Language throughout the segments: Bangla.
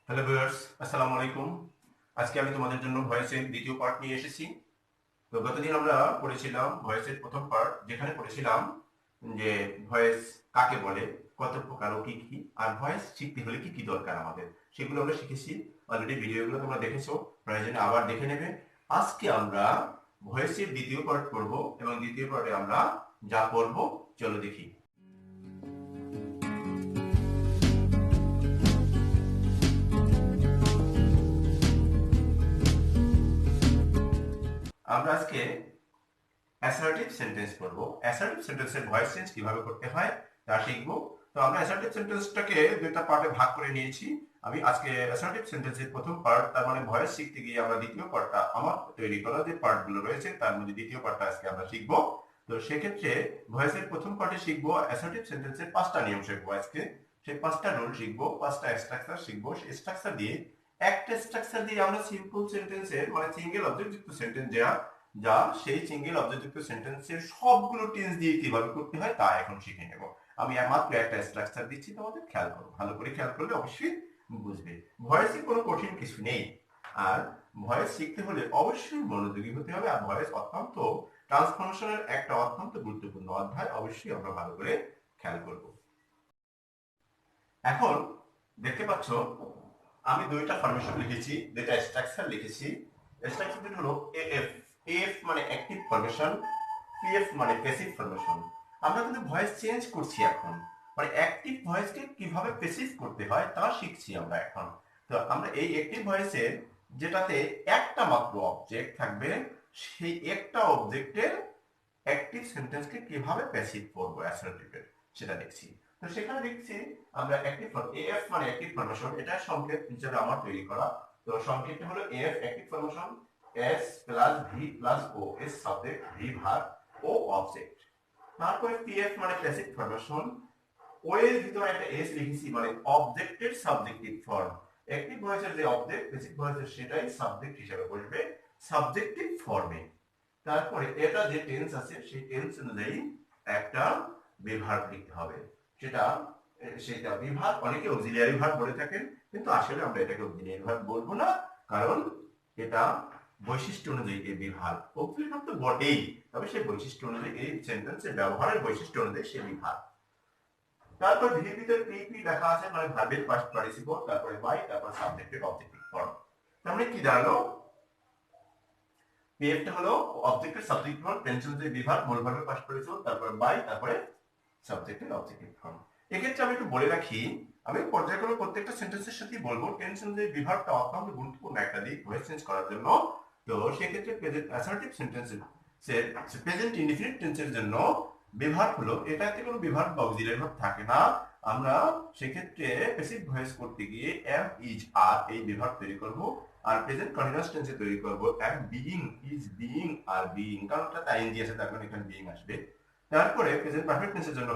হ্যালো ভিউয়ার্স, আসসালামু আলাইকুম। আজকে আমি তোমাদের জন্য ভয়েসের দ্বিতীয় পার্ট নিয়ে এসেছি। তো গতদিন আমরা পড়েছিলাম ভয়েসের প্রথম পার্ট, যেখানে পড়েছিলাম যে ভয়েস কাকে বলে, কত প্রকার ও কি কি, আর ভয়েস শিখতে হলে কি কি দরকার আমাদের, সেগুলো আমরা শিখেছি। অলরেডি ভিডিওগুলো তোমরা দেখেছো, প্রয়োজনে আবার দেখে নেবে। আজকে আমরা ভয়েসের দ্বিতীয় পার্ট পড়বো এবং দ্বিতীয় পার্টে আমরা যা পড়বো চলো দেখি। আমরা আজকে অ্যাসার্টিভ সেন্টেন্স করব। অ্যাসার্টিভ সেন্টেন্সের ভয়েস চেঞ্জ কিভাবে করতে হয় তা শিখব। তো আমরা অ্যাসার্টিভ সেন্টেন্সটাকে দুইটা পার্টে ভাগ করে নিয়েছি। আমি আজকে অ্যাসার্টিভ সেন্টেন্সের প্রথম পার্ট, তার মানে ভয়েস শিখতে গিয়ে আমরা দ্বিতীয় পার্টটা, আমার তৈরি করা যে পার্টগুলো রয়েছে তার মধ্যে দ্বিতীয় পার্টটা আজকে আমরা শিখব। তো সেক্ষেত্রে ভয়েসের প্রথম পার্টে শিখবো অ্যাসার্টিভ সেন্টেন্সের 5টা নিয়ম শিখবো আজকে। সেই 5টা রুল শিখবো, 5টা স্ট্রাকচার শিখবো। সেই স্ট্রাকচার দিয়ে, একটা স্ট্রাকচার দিয়ে আমরা সিম্পল সেন্টেন্সের মানে সিঙ্গেল অবজেক্ট যুক্ত সেন্টেন্স যা সেই সিঙ্গেল অবজেক্টযুক্ত সেন্টেন্সের সবগুলো টেন্স দিয়ে কিভাবে করতে হয় তা এখন শিখে নেব। আমি মাত্র একটা স্ট্রাকচার দিচ্ছি, তোমাদের খেয়াল করো, ভালো করে খেয়াল করলে অবশ্যই বুঝবে। ভয়েসে কোনো কঠিন কিছু নেই। আর ভয়েস শিখতে হলে অবশ্যই মনোযোগী হতে হবে। আর ভয়েস অত্যন্ত ট্রান্সফরমেশনের একটা অত্যন্ত গুরুত্বপূর্ণ অধ্যায়, অবশ্যই আমরা ভালো করে খেয়াল করব। এখন দেখতে পাচ্ছ আমি দুইটা ফরমেশন লিখেছি, দুইটা স্ট্রাকচার লিখেছি। স্ট্রাকচার দুটো হলো এএফ। এএফ মানে অ্যাক্টিভ ফরমেশন, পিএফ মানে প্যাসিভ ফরমেশন। আমরা কিন্তু ভয়েস চেঞ্জ করছি এখন, মানে অ্যাক্টিভ ভয়েসকে কিভাবে প্যাসিভ করতে হয় তা শিখছি আমরা এখন। তো আমরা এই অ্যাক্টিভ ভয়েসের যেটাতে একটা মাত্র অবজেক্ট থাকবে, সেই একটা অবজেক্টের অ্যাক্টিভ সেন্টেন্সকে কিভাবে প্যাসিভ করবো অ্যাসার্টিভের, সেটা দেখছি। তো সেখানে দেখছি আমরা অ্যাক্টিভ এএফ মানে অ্যাক্টিভ ফরমেশন, এটা সংকেত হিসেবে আমার তৈরি করা। তো সংকেতটা হলো AF active formation, S plus V plus O, S subject, V verb, O object. তারপরে পিএফ মানে প্যাসিভ ফরমেশন, ও এর ভিতরে একটা এস লিখেছি, মানে অবজেক্টের সাবজেক্টিভ ফর্ম। অ্যাক্টিভ ভয়েসের যে অবজেক্ট, প্যাসিভ ভয়েসের সেটাই সাবজেক্ট হিসেবে বসবে সাবজেক্টিভ ফর্মে। তারপরে এটা যে টেন্স আছে সেই টেন্স অনুযায়ী একটা বিভার্ব লিখতে হবে। সেটা সেটা বিভার্ব অনেকে অক্সিলিয়ারি ভার্ব বলে থাকেন, কিন্তু আসলে আমরা এটাকে অক্সিলিয়ারি ভার্ব বলবো না, কারণ এটা বৈশিষ্ট্য অনুযায়ী এই বিভার্ব অক্সিলিয়ারি ভার্ব তো বটেই, তবে সেই বৈশিষ্ট্য অনুযায়ী এই সেন্টেন্সের ব্যবহারের বৈশিষ্ট্য অনুযায়ী সেই বিভার্ব। তারপর ধীরে ধীরে পিপি লেখা আছে, মানে ভার্বের পাস্ট পার্টিসিপল, তারপরে বাই, তারপর সাবজেক্টের অবজেক্টিভ ফর্ম। তার মানে কি দাঁড়ালো, পিএফটা হলো অবজেক্টের সাবজেক্ট ফর্ম, টেন্স অনুযায়ী বিভার্ব, মূল ভার্বের পাস্ট পার্টিসিপল, তারপরে বাই, তারপরে সাবজেক্টের অবজেক্টিভ ফর্ম। এক্ষেত্রে আমি একটু বলে রাখি, আমি পর্যায়ক্রমে প্রত্যেকটা সেন্টেন্সের সাথেই বলবো টেন্স অনুযায়ী বিভার্বটা অত্যন্ত গুরুত্বপূর্ণ একটা দিক ভয়েস চেঞ্জ করার জন্য। তো সেক্ষেত্রে প্রেজেন্ট অ্যাসার্টিভ সেন্টেন্সের প্রেজেন্ট ইনডিফিনিট টেন্সের জন্য বিভার্ব হলো, এটাতে কোনো বিভার্ব বা অক্সিলিয়ারি ভার্ব থাকে না। আমরা সেক্ষেত্রে প্যাসিভ ভয়েস করতে গিয়ে এম ইজ আর এই বিভার্ব তৈরি করব। আর প্রেজেন্ট কন্টিনিউয়াস টেন্সে তৈরি করব am being, is being, are being, কারণ এটা আইএনজি আছে তার কারণে এখানে বিইং আসবে। তারপরে প্রেজেন্ট পারফেক্ট টেন্সের জন্য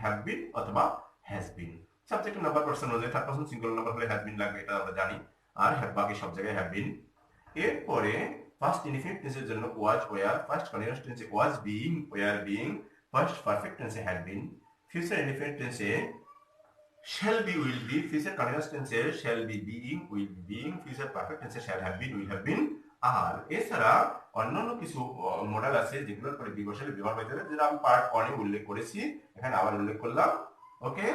হ্যাভ বিন অথবা has been. Subject number person অনুযায়ী থার্ড পারসন সিঙ্গুলার নাম্বার হলে হ্যাজ বিন লাগবে, এটা আমরা জানি। আর বাকি সব জায়গায় হ্যাভ বিন। এরপরে ফার্স্ট ইনডিফিনিট টেন্সের জন্য ওয়াজ ওয়ার, ফার্স্ট কন্টিনিউয়াস টেন্সে was being, were being, past perfect টেন্সে হ্যাড বিন, ফিউচার ইনডিফিনিট টেন্সে shall be, will be, future continuous tense shall be being, will be being, future perfect tense shall have been, will have been। আর এছাড়া অন্যান্য কিছু মডেল আছে যেগুলোর পরে বিবর্ষণে ব্যবহার হয়ে যাবে, যেটা আমি পার্ট 1 এ উল্লেখ করেছি, এখানে আবার উল্লেখ করলাম। ওকে,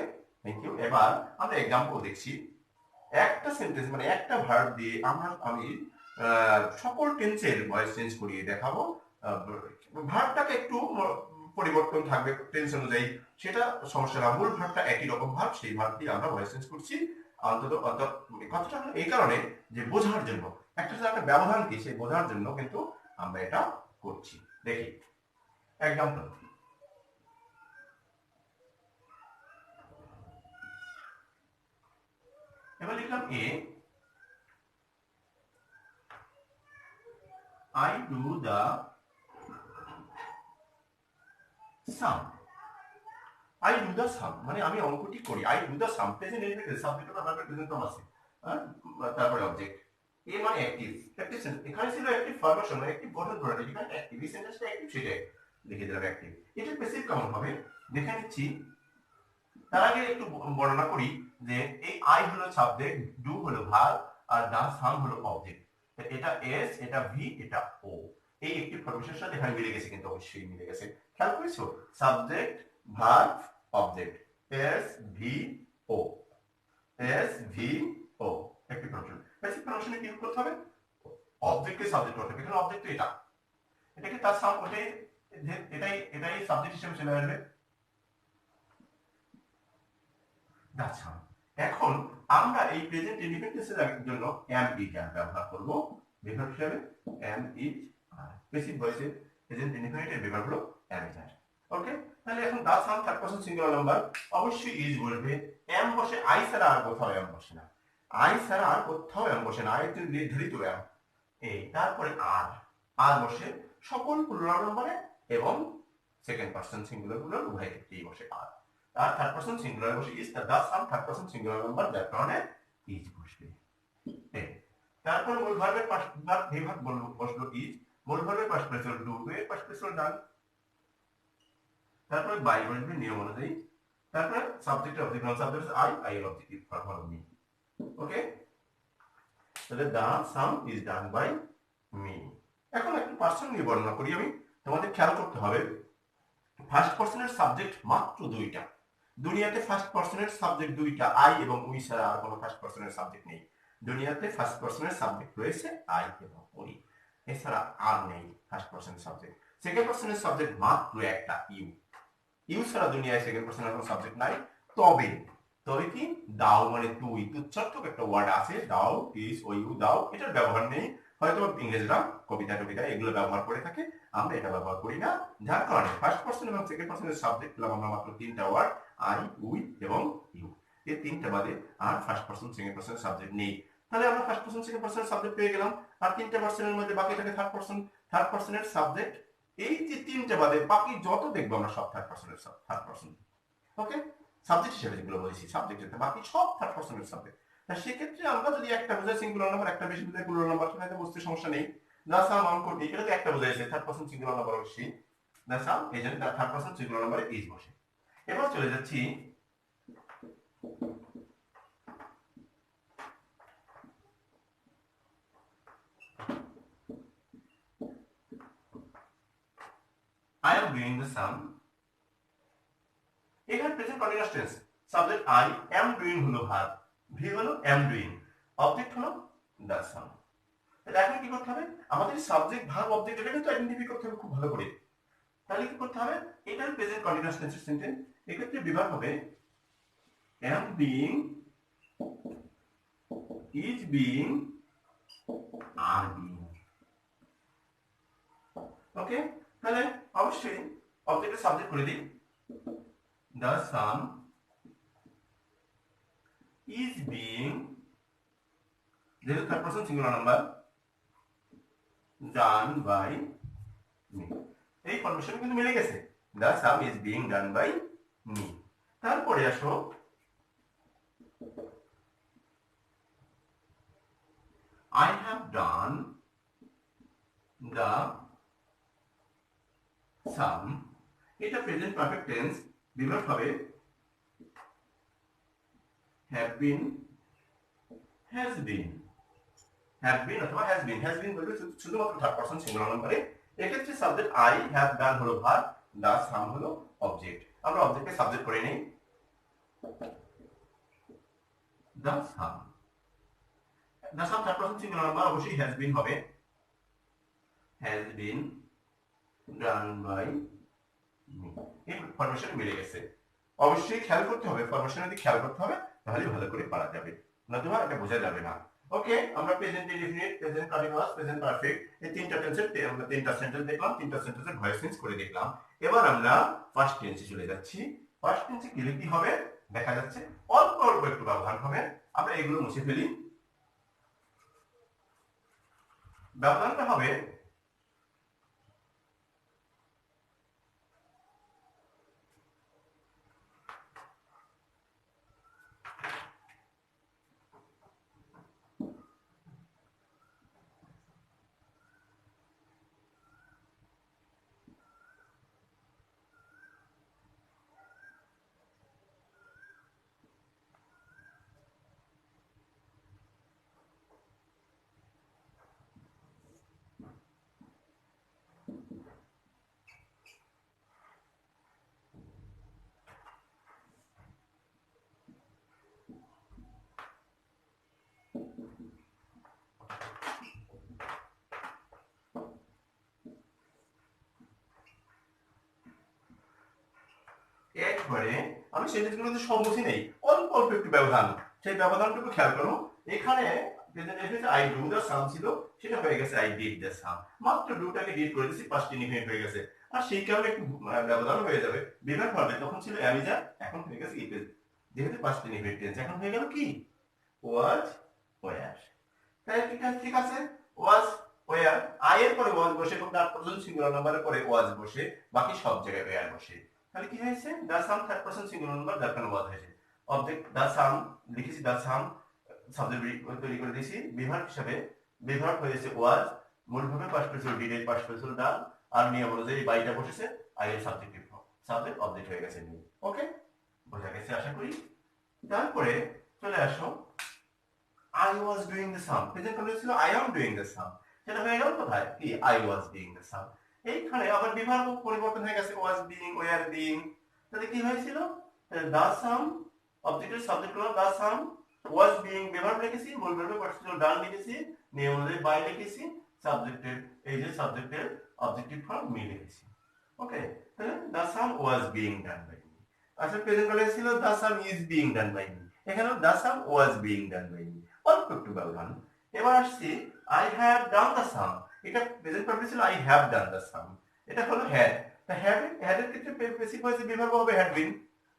থ্যাংক ইউ। এবার আমরা এক্সাম্পল দেখছি। একটা সেন্টেন্স মানে একটা ভার্ব দিয়ে আমি সকল টেন্সের ভয়েস চেঞ্জ করিয়ে দেখাবো। ভার্বটাকে একটু পরিবর্তন থাকবে টেন্স অনুযায়ী, সেটা সমস্যা না। মূল ভার্বটা একই রকম ভার্ব, সেই ভার্ব দিয়ে আমরা ভয়েস চেঞ্জ করছি। অন্তত কথাটা হলো এই কারণে যে বোঝার জন্য, একটা সাথে একটা ব্যবধান কি সেই বোঝার জন্য কিন্তু আমরা এটা করছি। দেখি এক্সাম্পল। এবার লিখলাম এ, I do the sum। I do the sum মানে আমি অঙ্কটি করি। I do the sum, present indefinite subject বা ভার্বের প্রেজেন্ট ফর্ম আছে, তারপরে অবজেক্ট। এ মানে অ্যাক্টিভ, অ্যাক্টিভ সেন্টেন্স এখানে ছিল অ্যাক্টিভ ফরমেশন, অ্যাক্টিভ গঠন ধরে নিই, এখানে অ্যাক্টিভ, এই সেন্টেন্সটা অ্যাক্টিভ, সেটাই লিখে দিলাম অ্যাক্টিভ। এটা প্যাসিভ কেমন হবে দেখে নিচ্ছি। তার আগে একটু বর্ণনা করি যে এই আই হলো সাবজেক্ট, ডু হলো ভার্ব, আর দা সাম হলো অবজেক্ট। এটা এস, এটা ভি, এটা ও। এই একটি ফরমেশনের সাথে এখানে মিলে গেছে, কিন্তু অবশ্যই মিলে গেছে। খেয়াল করেছো? Subject, verb, object, S V O, S V O, একটি ফরমেশন। বেসিক ফরমেশনে কি করতে হবে? অবজেক্টকে সাবজেক্ট করতে হবে। এখানে অবজেক্ট এটা, এটাকে তার সাম, ওটাই এটাই এটাই সাবজেক্ট হিসেবে চলে আসবে। আচ্ছা, এখন আমরা এই প্রেজেন্ট ইনডিপেন্ডেন্সের জন্য এম ইজ আর ব্যবহার করব বিভাগ হিসেবে। এম ইজ আর বেসিক ভয়েসে প্রেজেন্ট ইনডিপেন্ডেন্টের বিভাগ হলো এম ইজ আর। ওকে, তাহলে এখন the some third person singular number, অবশ্যই ইজ বলবে। এম বসে, আই ছাড়া আর কোথাও এম বসে না। আই ছাড়া আর কোথাও এম বসে না, আই একটি নির্ধারিত এম। এই তারপরে আর, আর বসে সকল প্লুরাল নাম্বারে এবং সেকেন্ড পারসন সিঙ্গুলার প্লুরাল উভয় ক্ষেত্রেই বসে আর। আর থার্ড পারসন সিঙ্গুলার বসে is, the some third person singular number, যার কারণে ইজ বসবে। তারপর মূল ভার্বের পাশ বিভাগ বসলো ইজ, মূল ভার্বের পাশ প্লেস হলো ডু, এর পাশ প্লেস হলো ডান। তারপরে বাই বসবে নিয়ম অনুযায়ী। তারপরে subject object, non subject I, I এর অবজেক্টিভ ফর্ম হলো মি। ওকে, তাহলে the same is done by me. এখন একটু পার্সন নিয়ে বর্ণনা করি আমি। তোমাদের খেয়াল করতে হবে, ফার্স্ট পার্সনের সাবজেক্ট মাত্র দুইটা। দুনিয়াতে ফার্স্ট পার্সনের সাবজেক্ট দুইটা, আই এবং উই ছাড়া আর কোনো ফার্স্ট পার্সনের সাবজেক্ট নেই। দুনিয়াতে ফার্স্ট পার্সনের সাবজেক্ট রয়েছে আই এবং উই, এছাড়া আর নেই ফার্স্ট পার্সনের সাবজেক্ট। সেকেন্ড পার্সনের সাবজেক্ট মাত্র একটা, ইউ। ইউ ছাড়া দুনিয়ায় সেকেন্ড পার্সনের কোনো সাবজেক্ট নাই। তবে তবে কি, দাও মানে তুই, তুচ্ছার্থক একটা ওয়ার্ড আছে, দাও, ইজ ও ইউ, দাও, এটার ব্যবহার নেই। হয়তো ইংরেজরা কবিতা টবিতা এগুলো ব্যবহার করে থাকে, আমরা এটা ব্যবহার করি না। যার কারণে ফার্স্ট পার্সন এবং সেকেন্ড পার্সনের সাবজেক্ট পেলাম আমরা মাত্র তিনটা ওয়ার্ড, আই, উই এবং ইউ। এই তিনটা বাদে আর ফার্স্ট পার্সন সেকেন্ড পার্সনের সাবজেক্ট নেই। তাহলে আমরা ফার্স্ট পার্সন সেকেন্ড পার্সনের সাবজেক্ট পেয়ে গেলাম। আর তিনটা পার্সনের মধ্যে বাকি থাকে থার্ড পার্সন, থার্ড পার্সনের সাবজেক্ট। এই যে তিনটা বাদে বাকি যত দেখবো আমরা সব থার্ড পার্সনের থার্ড পার্সন। ওকে, সাবজেক্ট হিসেবে যেগুলো বলেছি সাবজেক্ট, বাকি সব থার্ড পার্সনের সাবজেক্ট। সেক্ষেত্রে আমরা যদি একটা বোঝাই সিঙ্গুলার নাম্বার, একটা বেশি বোঝাই প্লুরাল নাম্বার, সেখানে বুঝতে সমস্যা নেই। দা সাম অঙ্ক নেই, এটা তো একটা বোঝাইছে, থার্ড পার্সন সিঙ্গুলার নাম্বার অবশ্যই দা সাম, এই জন্য থার্ড পার্সন সিঙ্গুলার নাম্বারে ইজ বসে। এবার চলে যাচ্ছি I am doing the sum। এখানে present continuous tense, subject I, am doing হলো ভার্ব, ভি হলো এম ডুইং, অবজেক্ট হলো দা সাম। তাহলে এখন কি করতে হবে? আমাদের সাবজেক্ট ভার্ব অবজেক্ট এটা কিন্তু আইডেন্টিফাই করতে হবে খুব ভালো করে। তাহলে কি করতে হবে? এটার প্রেজেন্ট কন্টিনিউয়াস টেন্সের সেন্টেন্স, এক্ষেত্রে বিভাগ হবে am being, is being, are being। ওকে, তাহলে অবশ্যই অবজেক্টের সাবজেক্ট করে দিই, the sum is being, যেহেতু third person singular number, done by me। এই ফরমেশন কিন্তু মিলে গেছে, the sum is being done by me। তারপরে আসো I have done the sum, এটা প্রেজেন্ট পারফেক্ট টেন্স, বিভাগ হবে have been, has been, have been অথবা has been। has been বলবে শুধুমাত্র থার্ড পারসন সিঙ্গুলার নাম্বারে। এক্ষেত্রে সাবজেক্ট আই, হ্যাভ ডান হলো ভার্ব, দা সাম হলো অবজেক্ট। আমরা অবজেক্টকে সাবজেক্ট করে নেই, দা সাম। দা সাম থার্ড পারসন সিঙ্গুলার নাম্বার, অবশ্যই has been হবে, has been done by me। এই ফরমেশন মিলে গেছে। অবশ্যই খেয়াল করতে হবে, ফরমেশন যদি খেয়াল করতে হবে তাহলে ভালো করে পারা যাবে, নতুবা এটা বোঝা যাবে না। ওকে, আমরা present indefinite, present continuous, present perfect, এই তিনটা টেন্সের আমরা তিনটা সেন্টেন্স দেখলাম, তিনটা সেন্টেন্সের ভয়েস চেঞ্জ করে দেখলাম। এবার আমরা ফার্স্ট টেন্সে চলে যাচ্ছি। ফার্স্ট টেন্সে গেলে কি হবে দেখা যাচ্ছে, অল্প অল্প একটু ব্যবধান হবে, আমরা এগুলো মুছে ফেলি। ব্যবধানটা হবে পরে আমি সেন্টেন্সগুলোতে সব মুছি নেই, অল্প অল্প একটু ব্যবধান, সেই ব্যবধানটুকু খেয়াল করো। এখানে আই ডু দ্য সাম ছিল, সেটা হয়ে গেছে আই ডিড দ্য সাম। মাত্র ডুটাকে ডিড করে দিচ্ছি, পাস্ট ইনডিফিনিট হয়ে গেছে। আর সেই কারণে একটু ব্যবধান হয়ে যাবে। বিভাগ ভাবে তখন ছিল অ্যাম ইজ, এখন হয়ে গেছে ইট ইজ। যেহেতু পাস্ট ইনডিফিনিট টেন্স, এখন হয়ে গেল কি ওয়াজ ওয়্যার। তাই ঠিক আছে, ওয়াজ ওয়্যার, আই এর পরে ওয়াজ বসে এবং থার্ড পারসন সিঙ্গুলার নাম্বারের পরে ওয়াজ বসে, বাকি সব জায়গায় ওয়্যার বসে। তাহলে কি হয়েছে, the some third person singular number, যার কারণে ওয়াজ হয়েছে। অবজেক্ট দ্য সাম লিখেছি, দ্য সাম সাবজেক্ট তৈরি করে দিয়েছি। বিভাগ হিসাবে বিভাগ হয়েছে ওয়াজ, মূলভাবে পাস্ট পেয়েছিল ডিড এর পাস্ট পেয়েছিল ডান, আর নিয়ম অনুযায়ী বাইটা বসেছে, আই এর সাবজেক্টিভ ফর্ম, সাবজেক্ট অবজেক্ট হয়ে গেছে নিউ। ওকে, বোঝা গেছে আশা করি। তারপরে চলে আসো, I was doing the sum, present continuous ছিল I am doing the sum, সেটা হয়ে গেল কোথায় কি I was doing the sum। এইখানে আবার বিভাগ পরিবর্তন হয়ে গেছে, was being, were being। তাহলে কি হয়েছিল, the sum অবজেক্টের সাবজেক্ট হলো the sum, was being বিভাগ লিখেছি, মূল ভার্বের পার্টিসিপল ডান লিখেছি, নিয়ম অনুযায়ী by লিখেছি, সাবজেক্টের এই যে সাবজেক্টের অবজেক্টিভ ফর্ম মি লিখেছি। ওকে, তাহলে the sum was being done by me। আচ্ছা, প্রেজেন্ট কন্টিনিউয়াস ছিল the sum is being done by me, এখানে the sum was being done by me, অল্প একটু ব্যবধান। এবার আসছি I have done the sum, এটা প্রেজেন্ট পারফেক্ট ছিল I have done the sum, এটা হলো had। তা had এর ক্ষেত্রে বেসিক হয়েছে বিভাগ হবে had been।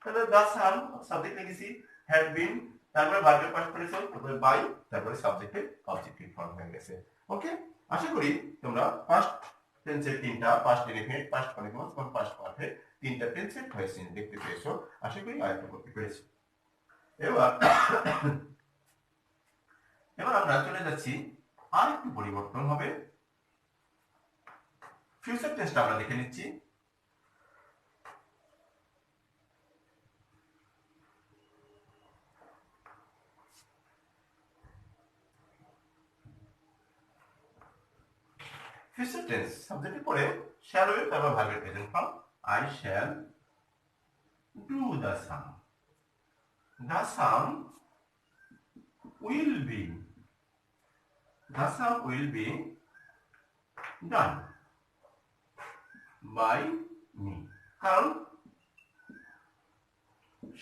তাহলে the sum সাবজেক্ট লিখেছি had been, তারপরে ভার্বের পাস্ট পার্টিসিপল, তারপরে by, তারপরে সাবজেক্টের অবজেক্টিভ ফর্ম হয়ে গেছে। ওকে, আশা করি তোমরা পাস্ট টেন্সের তিনটা, পাস্ট ইনডিফিনিট, পাস্ট কন্টিনিউয়াস এবং পাস্ট পারফেক্ট তিনটা টেন্সের হয়েছে দেখতে পেয়েছো, আশা করি আয়ত্ত করতে পেরেছো। এবার আমরা চলে যাচ্ছি, আর একটু পরিবর্তন হবে, ফিউচার টেন্সটা আমরা দেখে নিচ্ছি। ফিউচার টেন্স সাবজেক্টের পরে শ্যাল উইল, তারপর ভার্বের present form, I shall do the some, the some will be, the sum will be done by me, কারণ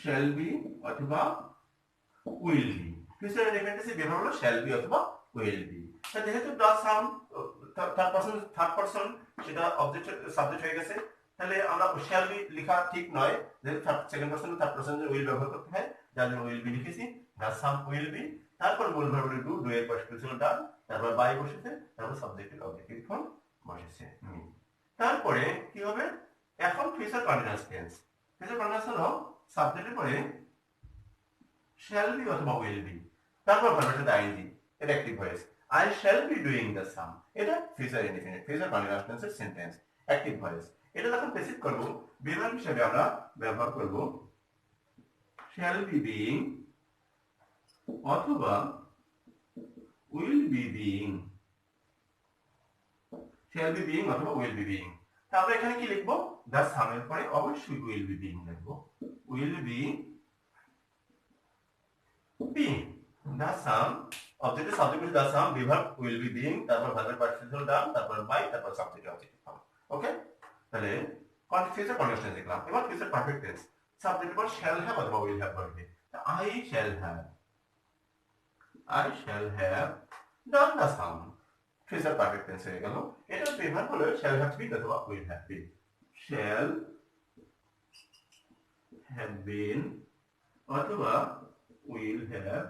shall be অথবা will be, ফিউচার ইনডিফিনিট বিভাগ হলো shall be অথবা will be। তা যেহেতু the sum থার্ড পারসন সেটা অবজেক্ট সাবজেক্ট হয়ে গেছে, তাহলে আমরা shall be লেখা ঠিক নয়, যেহেতু second person third person will ব্যবহার করতে হয়, যার জন্য will be লিখেছি, the sum will be, তারপর মূল ভার্ব ডু, ডু এর পাস্ট ছিল ডান, তারপর বাই বসেছে, তারপর সাবজেক্টের অবজেক্টিভ ফর্ম বসেছে মি। তারপরে কি হবে, এখন future continuous tense, future continuous হলো সাবজেক্টের পরে শ্যাল বি অথবা উইল বি, তারপর ভার্বের সাথে আইএনজি, এটা active voice, I shall be doing the same, এটা ফিউচার ইনডিফিনিট, ফিউচার কন্টিনিউয়াস টেন্সের সেন্টেন্স অ্যাক্টিভ ভয়েস। এটা যখন প্যাসিভ করব, বিভাগ হিসেবে আমরা ব্যবহার করব শ্যাল বি বিইং অথবা will be being, shall be being অথবা will be being। তাহলে এখানে কি লিখবো, the sum এর পরে অবশ্যই will be being লিখবো, will be being, the sum অবজেক্টের সাবজেক্ট the sum, বিভাগ will be being, তারপর ভার্বের পার্টিসিপল ডান, তারপর by, তারপর সাবজেক্টের অবজেক্টিভ ফর্ম। ওকে, তাহলে ফিউচার কন্টিনিউয়াস টেন্স দেখলাম। এবার ফিউচার পারফেক্ট টেন্স, সাবজেক্টের পর shall have অথবা will have বসবে, I shall have, I shall have done the sum, future perfect tense হয়ে গেল। এটা বিভাগ হলো shall have been অথবা will have been, shall have been অথবা will have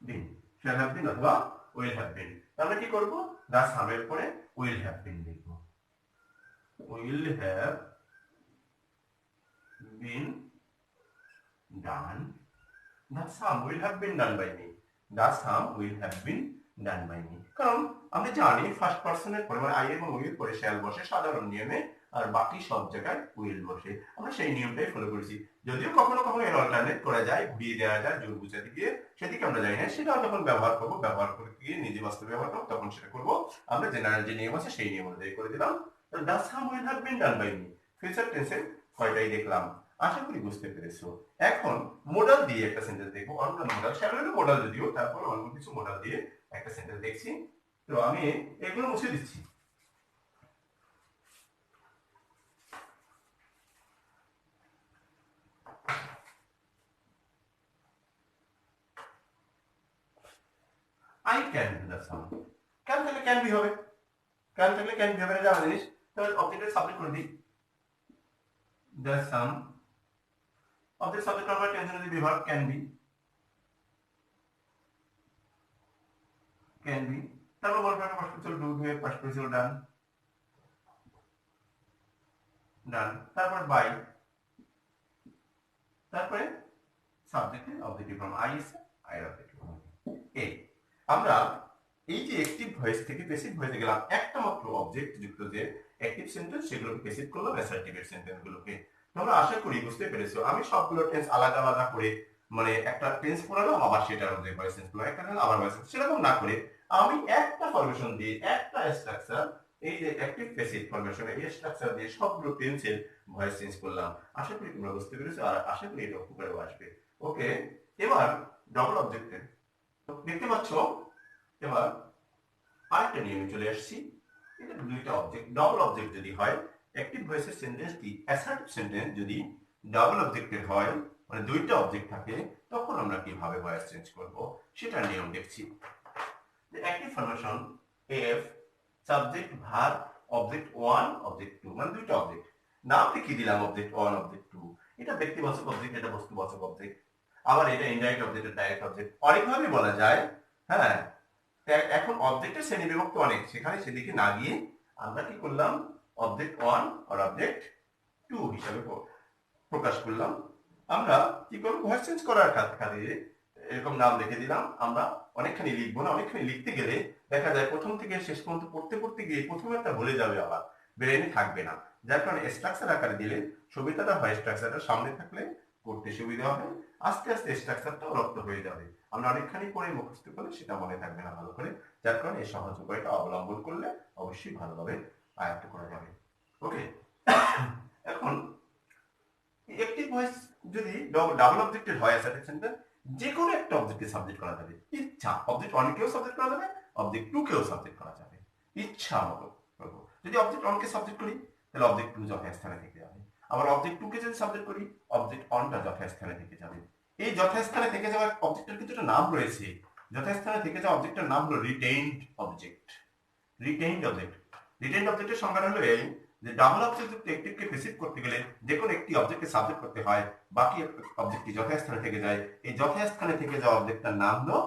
been, shall have been অথবা will have been। তাহলে কি করব, the sum এর পরে will have been লিখব, will have been done, the sum will have been done by me, the sum will have been done by me। কারণ আমরা জানি ফার্স্ট পারসনের পরে মানে আই এবং উইল পরে শ্যাল বসে সাধারণ নিয়মে, আর বাকি সব জায়গায় উইল বসে, আমরা সেই নিয়মটাই ফলো করেছি। যদিও কখনো কখনো এর অল্টারনেট করা যায়, ঘুরিয়ে দেওয়া যায়, জোর বুঝাতে গিয়ে, সেদিকে আমরা যাই না, সেটাও যখন ব্যবহার করবো, ব্যবহার করে গিয়ে নিজে বাস্তবে ব্যবহার করবো, তখন সেটা করবো। আমরা জেনারেল যে নিয়ম আছে সেই নিয়ম অনুযায়ী করে দিলাম। তো the sum will have been done by me, future টেন্সের কয়টাই দেখলাম, আশা করি বুঝতে পেরেছো। এখন মোডাল দিয়ে একটা সেন্টেন্স দেখবো, অন্য মোডাল, শ্যালো মোডাল যদিও, তারপর অন্য কিছু মোডাল দিয়ে একটা সেন্টেন্স দেখছি। তো আমি এগুলো মুছে দিচ্ছি। I can do the some. Can থাকলে ক্যান বি হবে, ক্যান থাকলে ক্যান বি হবে, না জানা জিনিস। তাহলে অবজেক্টের সাবজেক্ট করে দিই দ্য সাম, অবজেক্ট সাবজেক্ট করবার টেনশন যদি বিভাগ ক্যান বি, ক্যান বি, তারপর বলবো পাস করছিল ডু, ডু এর পাস করছিল ডান, ডান, তারপর বাই, তারপরে সাবজেক্টে অবজেক্টিভ ফর্ম আই এসে আই এর অবজেক্টিভ ফর্ম এ। আমরা এই যে অ্যাক্টিভ ভয়েস থেকে প্যাসিভ ভয়েসে গেলাম, একটা মাত্র অবজেক্ট যুক্ত যে অ্যাক্টিভ সেন্টেন্স সেগুলোকে প্যাসিভ করলাম, অ্যাসার্টিভ সেন্টেন্স গুলোকে। তোমরা আশা করি বুঝতে পেরেছো। আমি সবগুলো টেন্স আলাদা আলাদা করে মানে একটা টেন্স পড়ালাম, আবার সেটার মধ্যে ভয়েস চেঞ্জ করলাম, একটা টেন্স আবার ভয়েস চেঞ্জ, সেরকম না করে আমি একটা ফরমেশন দিয়ে একটা স্ট্রাকচার, এই যে অ্যাক্টিভ প্যাসিভ ফরমেশন, এই স্ট্রাকচার দিয়ে সবগুলো টেন্সের ভয়েস চেঞ্জ করলাম। আশা করি তোমরা বুঝতে পেরেছো, আর আশা করি এটা উপকারেও আসবে। ওকে, এবার ডবল অবজেক্টের দেখতে পাচ্ছ। এবার আরেকটা নিয়মে চলে আসছি। এটা দুইটা অবজেক্ট, ডবল অবজেক্ট যদি হয়, অ্যাক্টিভ ভয়েসের সেন্টেন্সটি অ্যাসার্টিভ সেন্টেন্স যদি ডাবল অবজেক্টের হয়, মানে দুইটা অবজেক্ট থাকে, তখন আমরা কিভাবে ভয়েস চেঞ্জ করব সেটার নিয়ম দেখছি। Active formation F, subject verb, object 1 object 2, মানে দুইটা অবজেক্ট নাম লিখে দিলাম, অবজেক্ট 1 অবজেক্ট 2। এটা ব্যক্তিবাচক অবজেক্ট, এটা বস্তুবাচক অবজেক্ট, আবার এটা ইনডাইরেক্ট অবজেক্ট, ডাইরেক্ট অবজেক্ট, অনেকভাবে বলা যায়। হ্যাঁ, এখন অবজেক্টের শ্রেণী বিভক্ত অনেক, সেখানে সেদিকে না গিয়ে আমরা কি করলাম, অবজেক্ট 1 আর অবজেক্ট 2 হিসাবে প্রকাশ করলাম। আমরা কি করব, ভয়েস চেঞ্জ করার কাজে এরকম নাম লিখে দিলাম। আমরা অনেকখানি লিখবো না, অনেকখানি লিখতে গেলে দেখা যায় প্রথম থেকে শেষ পর্যন্ত পড়তে পড়তে গিয়ে প্রথমে একটা ভুলে যাবে, আবার ব্রেনে থাকবে না। যার কারণে স্ট্রাকচার আকারে দিলে সুবিধাটা হয়, স্ট্রাকচারটা সামনে থাকলে করতে সুবিধা হবে, আস্তে আস্তে স্ট্রাকচারটাও রপ্ত হয়ে যাবে। আমরা অনেকখানি পরে মুখস্থ করলে সেটা মনে থাকবে না ভালো করে। যার কারণে এই সহজ উপায়টা অবলম্বন করলে অবশ্যই ভালোভাবে আয়ত্ত করা যাবে। ওকে, এখন অ্যাক্টিভ ভয়েস যদি ডাবল অবজেক্টের হয় অ্যাসার্টিভ সেন্টেন্স, যে কোনো একটা অবজেক্টকে সাবজেক্ট করা যাবে ইচ্ছা, অবজেক্ট 1 কেও সাবজেক্ট করা যাবে, অবজেক্ট 2 কেও সাবজেক্ট করা যাবে ইচ্ছা মতো করব। যদি অবজেক্ট 1 কে সাবজেক্ট করি তাহলে অবজেক্ট 2 যথাস্থানে থেকে যাবে, আবার অবজেক্ট 2 কে যদি সাবজেক্ট করি অবজেক্ট 1 টা যথাস্থানে থেকে যাবে। এই যথাস্থানে থেকে যাওয়া অবজেক্টের কিছুটা নাম রয়েছে। যথাস্থানে থেকে যাওয়া অবজেক্টের নাম হলো retained object. Retained object, retained অবজেক্টের সংজ্ঞা হলো এই যে ডাবল অবজেক্ট যুক্ত একটিভকে প্যাসিভ করতে গেলে যে কোনো একটি অবজেক্টকে সাবজেক্ট করতে হয়, বাকি অবজেক্টটি যথাস্থানে থেকে যায়। এই যথাস্থানে থেকে যাওয়া অবজেক্টটার নাম হলো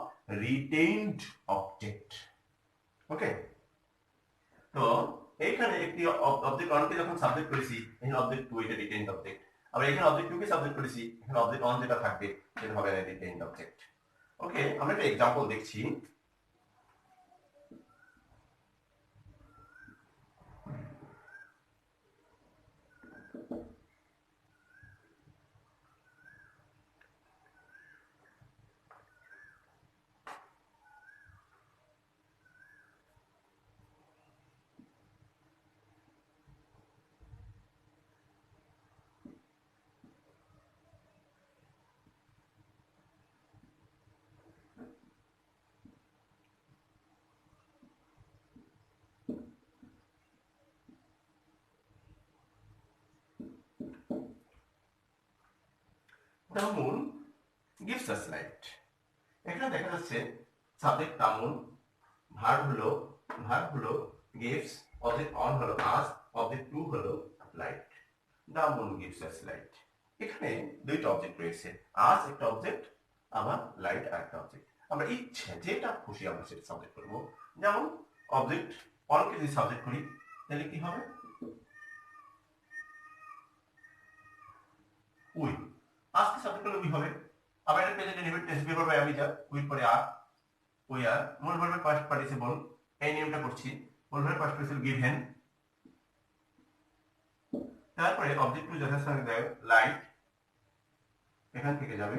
রিটেইনড অবজেক্ট। ওকে, তো এইখানে একটি অবজেক্ট 1 কে যখন সাবজেক্ট করেছি, এখানে অবজেক্ট 2 এটা রিটেইনড অবজেক্ট, আবার এখানে অবজেক্ট 2 কে সাবজেক্ট করেছি, এখানে অবজেক্ট 1 যেটা থাকবে সেটা হবে রিটেইনড অবজেক্ট। ওকে, আমরা একটা एग्जांपल দেখছি। The moon gives us light। এখানে দেখা যাচ্ছে সাবজেক্ট তামুন, ভার্ব হলো gives, অবজেক্ট 1 হলো us, অবজেক্ট 2 হলো light. The moon gives us light। এখানে দুইটা অবজেক্ট রয়েছে, us একটা অবজেক্ট, আবার লাইট আরেকটা অবজেক্ট। আমরা ইচ্ছে যেটা খুশি আমরা সেটা সাবজেক্ট করব। যেমন অবজেক্ট 1 কে যদি সাবজেক্ট করি তাহলে কি হবে, উই। আজকে সাবজেক্ট করলে উই হবে। আবার এটা present indefinite tense before by আমি যা, উই পরে আর, উই আর। মূল ভার্বের পাস্ট পার্টিসিপল, এই নিয়মটা করছি। মূল ভার্বের পাস্ট পার্টিসিপল গিভেন, তারপরে অবজেক্ট 2 যথাস্থানে দেয় লাইট, এখান থেকে যাবে,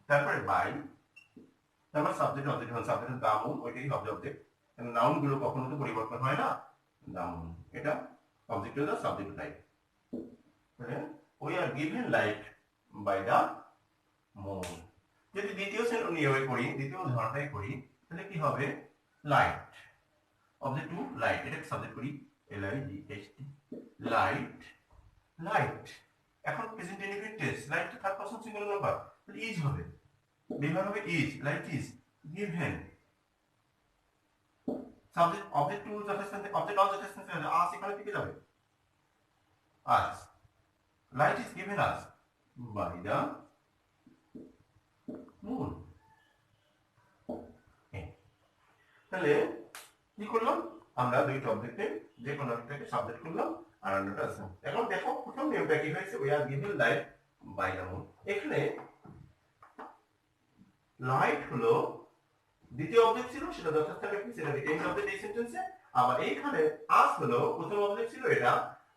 তারপরে বাই, তারপর সাবজেক্ট অবজেক্ট হল সাবজেক্ট দামুন, ওইটাই হবে অবজেক্ট। নাউন গুলো কখনো তো পরিবর্তন হয় না, দামুন এটা অবজেক্ট হলো সাবজেক্ট লাইট। তাহলে we are given light by the moon. যদি দ্বিতীয় নিয়মে করি, দ্বিতীয় উদাহরণটাই করি, তাহলে কি হবে, লাইট অবজেক্ট 2 লাইট, এটা সাবজেক্ট করি L I G H T, light, light. এখন present indefinite tense, light third person singular number, তাহলে ইজ হবে, বিভাগ হবে is, light is given, subject object to যথাস্থানে অবজেক্ট অল যথাস্থানে আস এখানে থেকে যাবে us light is given us by the moon. তাহলে কি করলাম আমরা দুইটা অবজেক্টে যে কোনো একটাকে সাবজেক্ট করলাম আর অন্যটা আছে। এখন দেখো প্রথম নিয়মটা কি হয়েছে we are given light by the moon. এখানে লাইট হলো দ্বিতীয় অবজেক্ট ছিল সেটা যথাস্থানে কি সেটা রিটেইনড অবজেক্ট এই সেন্টেন্সে। আবার এইখানে আস হলো প্রথম অবজেক্ট ছিল এটা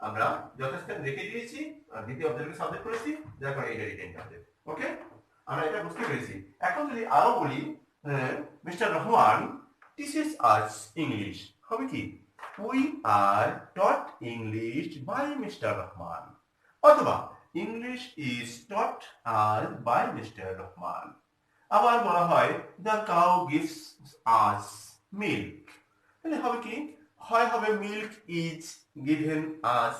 আমরা যথাস্থানে রেখে দিয়েছি আর দ্বিতীয় অবজেক্টকে সাবজেক্ট করেছি যার কারণে এটা রিটেইনড অবজেক্ট। ওকে আমরা এটা বুঝতে পেরেছি। এখন যদি আরো বলি mister Rahman teaches us English হবে কি we are taught English by mister Rahman অথবা English is taught us by mister Rahman. আবার বলা হয় the cow gives us milk তাহলে হবে কি হয় হবে milk is given us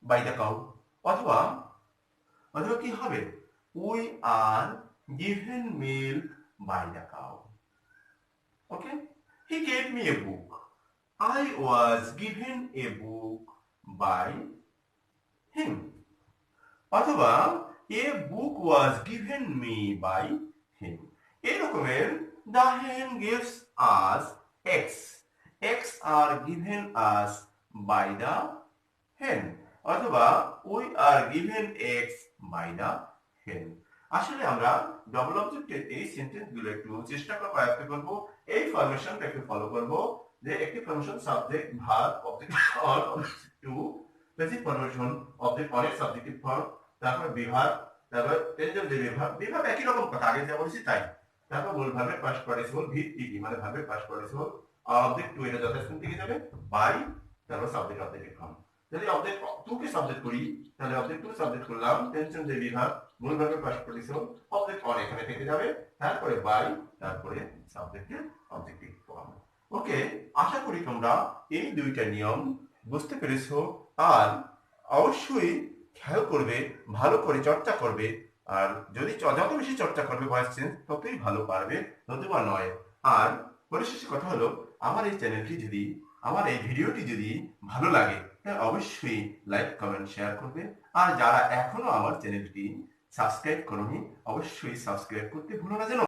by the cow অথবা অথবা কি হবে we are given milk by the cow. Okay he gave me a book I was given a book by হিম অথবা a book was given me by him. এরকমের the hen gives us eggs eggs are given us by the hen অথবা we are given eggs by the hen। আসলে আমরা ডবল অবজেক্টের এই সেন্টেন্স গুলো একটু চেষ্টা করে আয়ত্ত করব। এই ফরমেশনটা একটু ফলো করব যে একটি formation subject verb object on object to basic formation object অনেক সাবজেক্টিভ ফর্ম তারপর বিভাগ তারপর টেনজেন্ট যে বিভাগ একই রকম কথা আগে যা বলেছি তাই তারপর মূল ভার্বের পাস্ট পার্টিসিপল ভিটিপি মানে ভার্বের পাস্ট পার্টিসিপল অবজেক্ট টু এটা যথাস্থান থেকে যাবে বাই তারপর সাবজেক্ট অবজেক্টিভ ফর্ম। যদি অবজেক্ট টু কে সাবজেক্ট করি তাহলে অবজেক্ট টু সাবজেক্ট করলাম টেনশন যে বিভাগ মূল ভার্বের পাস্ট পার্টিসিপল অবজেক্ট অন এখানে থেকে যাবে তারপরে বাই তারপরে সাবজেক্টের অবজেক্টিভ ফর্ম। ওকে আশা করি তোমরা এই দুইটা নিয়ম বুঝতে পেরেছো আর অবশ্যই খেয়াল করবে ভালো করে চর্চা করবে আর যদি যত বেশি চর্চা করবে ভয়েস চেঞ্জ ততই ভালো পারবে নতুবা নয়। আর পরিশেষে কথা হলো আমার এই চ্যানেলটি যদি আমার এই ভিডিওটি যদি ভালো লাগে তাহলে অবশ্যই লাইক কমেন্ট শেয়ার করবে আর যারা এখনো আমার চ্যানেলটি সাবস্ক্রাইব করোনি অবশ্যই সাবস্ক্রাইব করতে ভুলো না যেন।